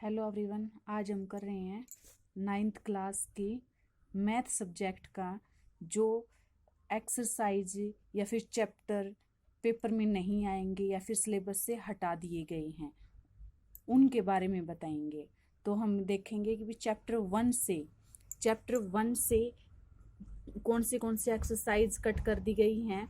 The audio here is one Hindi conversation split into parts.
हेलो एवरीवन, आज हम कर रहे हैं 9th क्लास की मैथ सब्जेक्ट का जो एक्सरसाइज या फिर चैप्टर पेपर में नहीं आएंगे या फिर सिलेबस से हटा दिए गए हैं उनके बारे में बताएंगे। तो हम देखेंगे कि चैप्टर वन से कौन से एक्सरसाइज कट कर दी गई हैं।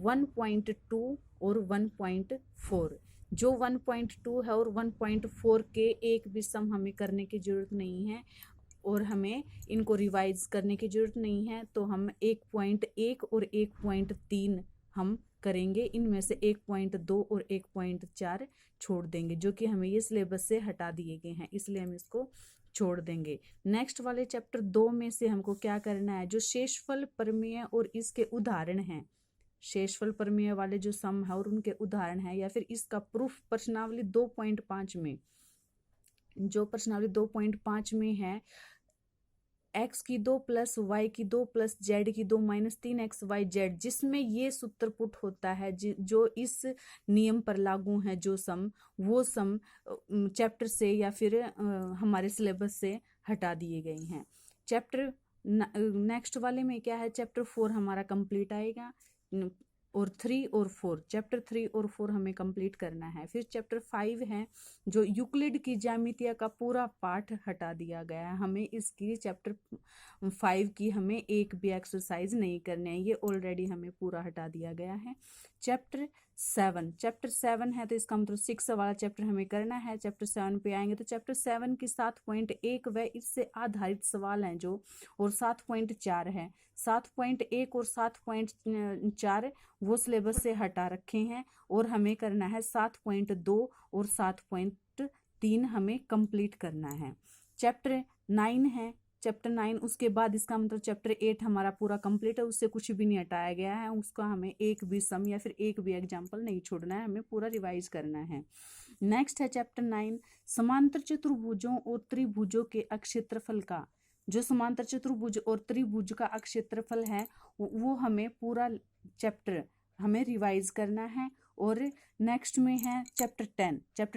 1.2 और 1.4, जो 1.2 है और 1.4 के एक भी सम हमें करने की ज़रूरत नहीं है और हमें इनको रिवाइज करने की ज़रूरत नहीं है। तो हम 1.1 और 1.3 हम करेंगे। इनमें से 1.2 और 1.4 छोड़ देंगे, जो कि हमें ये सिलेबस से हटा दिए गए हैं, इसलिए हम इसको छोड़ देंगे। नेक्स्ट वाले चैप्टर 2 में से हमको क्या करना है, जो शेषफल प्रमेय और इसके उदाहरण हैं, शेषफल प्रमेय वाले जो सम है और उनके उदाहरण है, या फिर इसका प्रूफ प्रश्नावली 2.5 में, जो प्रश्नावली 2.5 में है, x की 2 प्लस y की 2 प्लस z की 2 माइनस 3xyz, जिसमें ये सूत्र पुट होता है जो इस नियम पर लागू है, जो सम वो सम चैप्टर से या फिर हमारे सिलेबस से हटा दिए गए हैं। चैप्टर नेक्स्ट वाले में क्या है, चैप्टर 4 हमारा कंप्लीट आएगा और 3 और 4, चैप्टर 3 और 4 हमें कंप्लीट करना है। फिर चैप्टर 5 है जो यूक्लिड की ज्यामिति का पूरा पाठ हटा दिया गया है, हमें इसकी चैप्टर 5 की हमें एक भी एक्सरसाइज नहीं करनी है, ये ऑलरेडी हमें पूरा हटा दिया गया है। चैप्टर 7 है तो इसका मतलब 6 वाला चैप्टर हमें करना है। चैप्टर 7 पे आएंगे तो चैप्टर 7 की 7.1 व इससे आधारित सवाल हैं जो, और 7.4 है। 7.1 और 7.4 वो सिलेबस से हटा रखे हैं और हमें करना है 7.2 और 7.3 हमें कंप्लीट करना है। चैप्टर 9 है, चैप्टर 9 उसके बाद इसका मतलब चैप्टर 8 हमारा पूरा कंप्लीट है, उससे कुछ भी नहीं हटाया गया है, उसका हमें एक भी सम या फिर एक भी एग्जाम्पल नहीं छोड़ना है, हमें पूरा रिवाइज करना है। नेक्स्ट है चैप्टर 9 समांतर चतुर्भुजों और त्रिभुजों के अक्षेत्रफल का, जो समांतर चतुर्भुज और त्रिभुज का अक्षेत्रफल है वो हमें पूरा चैप्टर हमें रिवाइज करना है। और नेक्स्ट में है चैप्टर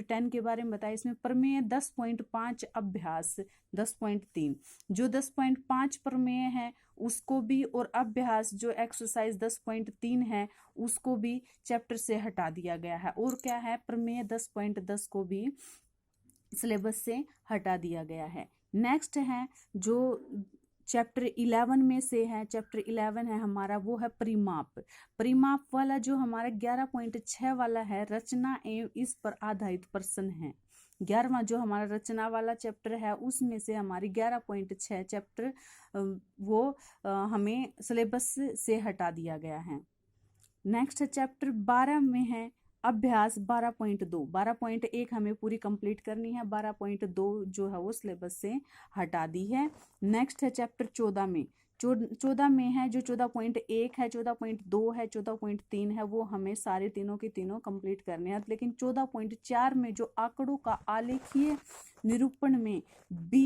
10 के बारे में बताया, इसमें प्रमेय 10.5 अभ्यास 10.3, जो 10.5 प्रमेय है उसको भी, और अभ्यास जो एक्सरसाइज 10.3 है उसको भी चैप्टर से हटा दिया गया है। और क्या है, प्रमेय 10.10 को भी सिलेबस से हटा दिया गया है। नेक्स्ट है जो चैप्टर 11 में से है, चैप्टर 11 है हमारा, वो है परिमाप वाला, जो हमारा 11.6 वाला है, रचना एवं इस पर आधारित प्रश्न है। 11वां जो हमारा रचना वाला चैप्टर है उसमें से हमारी 11.6 चैप्टर वो हमें सिलेबस से हटा दिया गया है। नेक्स्ट है चैप्टर 12 में है अभ्यास 12.2, 12.1 हमें पूरी कंप्लीट करनी है, 12.2 जो है वो सिलेबस से हटा दी है। नेक्स्ट है चैप्टर 14 में, 14 में है जो 14.1 है, 14.2 है, 14.3 है, वो हमें सारे तीनों के तीनों कंप्लीट करने हैं। लेकिन 14.4 में जो आंकड़ों का आलेखीय निरूपण में बी